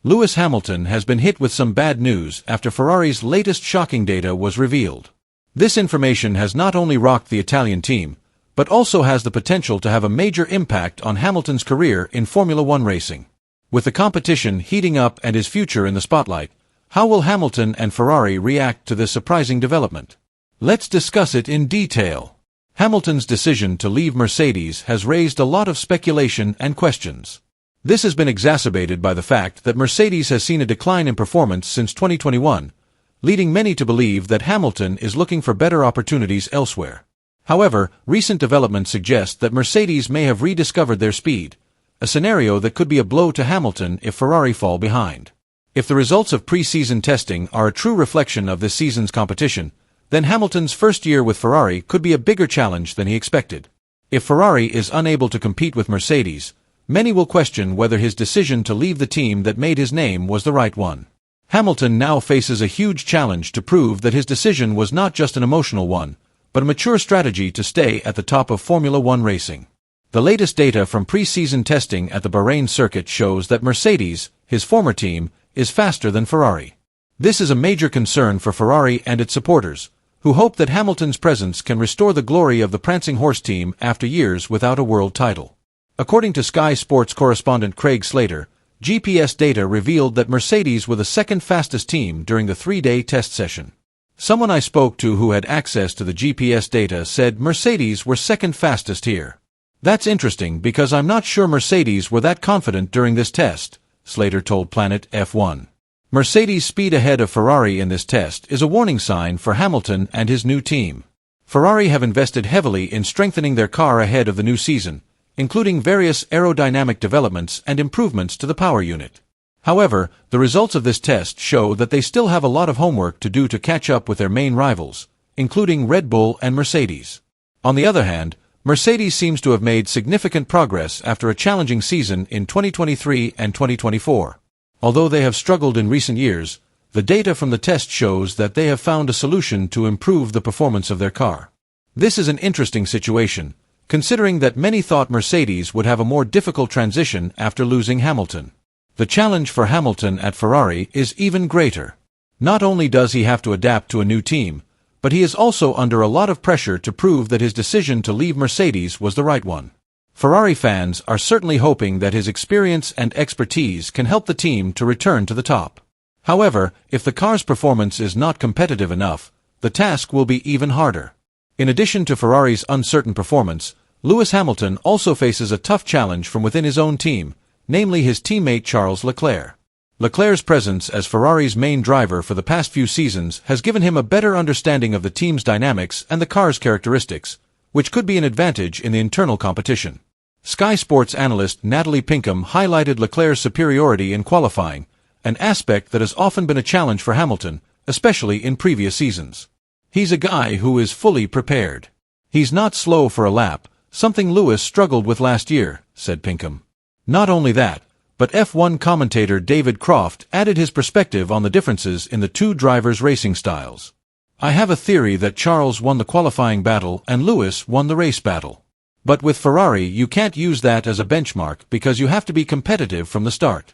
Lewis Hamilton has been hit with some bad news after Ferrari's latest shocking data was revealed. This information has not only rocked the Italian team, but also has the potential to have a major impact on Hamilton's career in Formula One racing. With the competition heating up and his future in the spotlight, how will Hamilton and Ferrari react to this surprising development? Let's discuss it in detail. Hamilton's decision to leave Mercedes has raised a lot of speculation and questions. This has been exacerbated by the fact that Mercedes has seen a decline in performance since 2021, leading many to believe that Hamilton is looking for better opportunities elsewhere. However, recent developments suggest that Mercedes may have rediscovered their speed, a scenario that could be a blow to Hamilton if Ferrari fall behind. If the results of pre-season testing are a true reflection of this season's competition, then Hamilton's first year with Ferrari could be a bigger challenge than he expected. If Ferrari is unable to compete with Mercedes, many will question whether his decision to leave the team that made his name was the right one. Hamilton now faces a huge challenge to prove that his decision was not just an emotional one, but a mature strategy to stay at the top of Formula One racing. The latest data from pre-season testing at the Bahrain circuit shows that Mercedes, his former team, is faster than Ferrari. This is a major concern for Ferrari and its supporters, who hope that Hamilton's presence can restore the glory of the prancing horse team after years without a world title. According to Sky Sports correspondent Craig Slater, GPS data revealed that Mercedes were the second fastest team during the 3-day test session. Someone I spoke to who had access to the GPS data said Mercedes were second fastest here. That's interesting because I'm not sure Mercedes were that confident during this test, Slater told Planet F1. Mercedes' speed ahead of Ferrari in this test is a warning sign for Hamilton and his new team. Ferrari have invested heavily in strengthening their car ahead of the new season, including various aerodynamic developments and improvements to the power unit. However, the results of this test show that they still have a lot of homework to do to catch up with their main rivals, including Red Bull and Mercedes. On the other hand, Mercedes seems to have made significant progress after a challenging season in 2023 and 2024. Although they have struggled in recent years, the data from the test shows that they have found a solution to improve the performance of their car. This is an interesting situation, considering that many thought Mercedes would have a more difficult transition after losing Hamilton. The challenge for Hamilton at Ferrari is even greater. Not only does he have to adapt to a new team, but he is also under a lot of pressure to prove that his decision to leave Mercedes was the right one. Ferrari fans are certainly hoping that his experience and expertise can help the team to return to the top. However, if the car's performance is not competitive enough, the task will be even harder. In addition to Ferrari's uncertain performance, Lewis Hamilton also faces a tough challenge from within his own team, namely his teammate Charles Leclerc. Leclerc's presence as Ferrari's main driver for the past few seasons has given him a better understanding of the team's dynamics and the car's characteristics, which could be an advantage in the internal competition. Sky Sports analyst Natalie Pinkham highlighted Leclerc's superiority in qualifying, an aspect that has often been a challenge for Hamilton, especially in previous seasons. He's a guy who is fully prepared. He's not slow for a lap, something Lewis struggled with last year, said Pinkham. Not only that, but F1 commentator David Croft added his perspective on the differences in the two drivers' racing styles. I have a theory that Charles won the qualifying battle and Lewis won the race battle. But with Ferrari you can't use that as a benchmark because you have to be competitive from the start.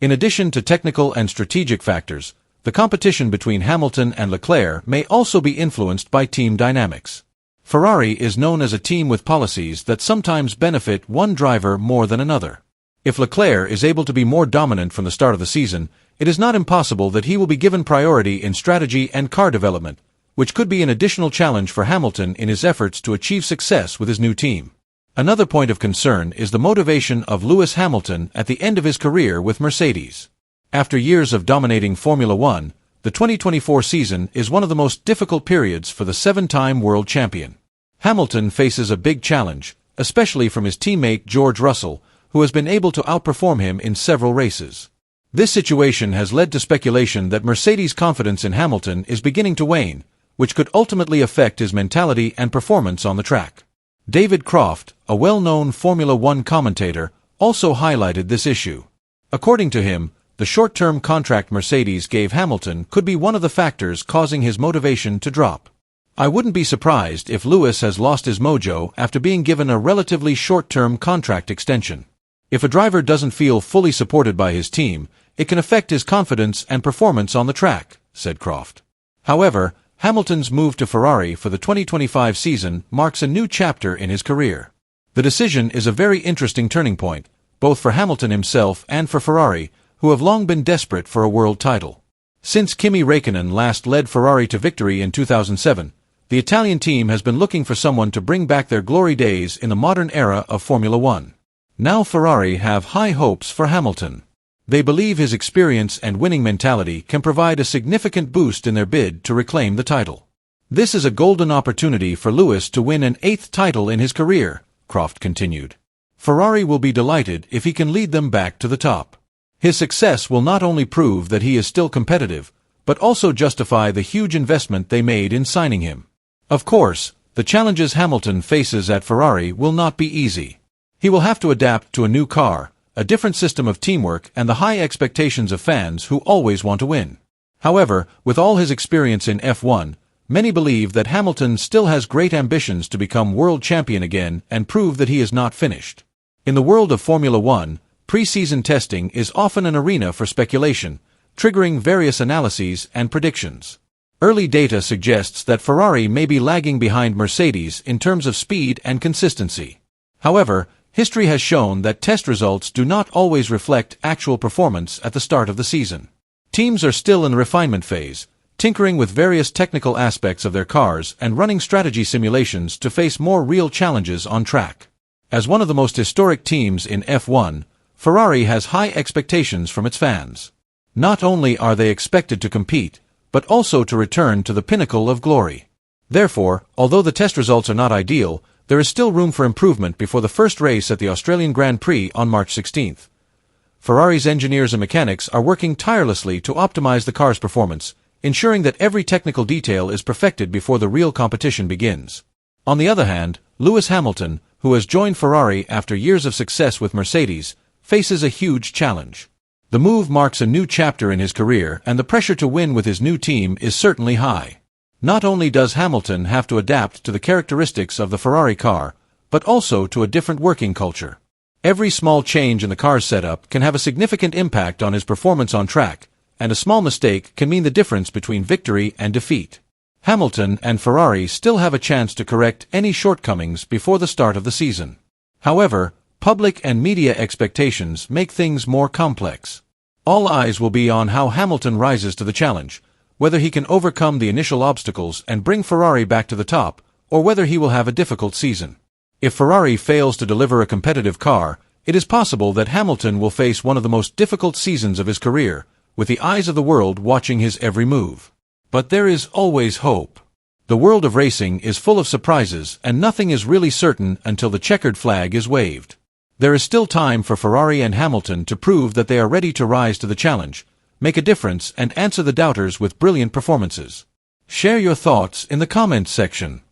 In addition to technical and strategic factors, the competition between Hamilton and Leclerc may also be influenced by team dynamics. Ferrari is known as a team with policies that sometimes benefit one driver more than another. If Leclerc is able to be more dominant from the start of the season, it is not impossible that he will be given priority in strategy and car development, which could be an additional challenge for Hamilton in his efforts to achieve success with his new team. Another point of concern is the motivation of Lewis Hamilton at the end of his career with Mercedes. After years of dominating Formula One, the 2024 season is one of the most difficult periods for the 7-time world champion. Hamilton faces a big challenge, especially from his teammate George Russell, who has been able to outperform him in several races. This situation has led to speculation that Mercedes' confidence in Hamilton is beginning to wane, which could ultimately affect his mentality and performance on the track. David Croft, a well-known Formula One commentator, also highlighted this issue. According to him, the short-term contract Mercedes gave Hamilton could be one of the factors causing his motivation to drop. I wouldn't be surprised if Lewis has lost his mojo after being given a relatively short-term contract extension. If a driver doesn't feel fully supported by his team, it can affect his confidence and performance on the track, said Croft. However, Hamilton's move to Ferrari for the 2025 season marks a new chapter in his career. The decision is a very interesting turning point, both for Hamilton himself and for Ferrari, who have long been desperate for a world title. Since Kimi Räikkönen last led Ferrari to victory in 2007, the Italian team has been looking for someone to bring back their glory days in the modern era of Formula One. Now Ferrari have high hopes for Hamilton. They believe his experience and winning mentality can provide a significant boost in their bid to reclaim the title. This is a golden opportunity for Lewis to win an 8th title in his career, Croft continued. Ferrari will be delighted if he can lead them back to the top. His success will not only prove that he is still competitive, but also justify the huge investment they made in signing him. Of course, the challenges Hamilton faces at Ferrari will not be easy. He will have to adapt to a new car, a different system of teamwork, and the high expectations of fans who always want to win. However, with all his experience in F1, many believe that Hamilton still has great ambitions to become world champion again and prove that he is not finished. In the world of Formula One, pre-season testing is often an arena for speculation, triggering various analyses and predictions. Early data suggests that Ferrari may be lagging behind Mercedes in terms of speed and consistency. However, history has shown that test results do not always reflect actual performance at the start of the season. Teams are still in the refinement phase, tinkering with various technical aspects of their cars and running strategy simulations to face more real challenges on track. As one of the most historic teams in F1, Ferrari has high expectations from its fans. Not only are they expected to compete, but also to return to the pinnacle of glory. Therefore, although the test results are not ideal, there is still room for improvement before the first race at the Australian Grand Prix on March 16th. Ferrari's engineers and mechanics are working tirelessly to optimize the car's performance, ensuring that every technical detail is perfected before the real competition begins. On the other hand, Lewis Hamilton, who has joined Ferrari after years of success with Mercedes, faces a huge challenge. The move marks a new chapter in his career, and the pressure to win with his new team is certainly high. Not only does Hamilton have to adapt to the characteristics of the Ferrari car, but also to a different working culture. Every small change in the car's setup can have a significant impact on his performance on track, and a small mistake can mean the difference between victory and defeat. Hamilton and Ferrari still have a chance to correct any shortcomings before the start of the season. However, public and media expectations make things more complex. All eyes will be on how Hamilton rises to the challenge, whether he can overcome the initial obstacles and bring Ferrari back to the top, or whether he will have a difficult season. If Ferrari fails to deliver a competitive car, it is possible that Hamilton will face one of the most difficult seasons of his career, with the eyes of the world watching his every move. But there is always hope. The world of racing is full of surprises, and nothing is really certain until the checkered flag is waved. There is still time for Ferrari and Hamilton to prove that they are ready to rise to the challenge, make a difference, and answer the doubters with brilliant performances. Share your thoughts in the comments section.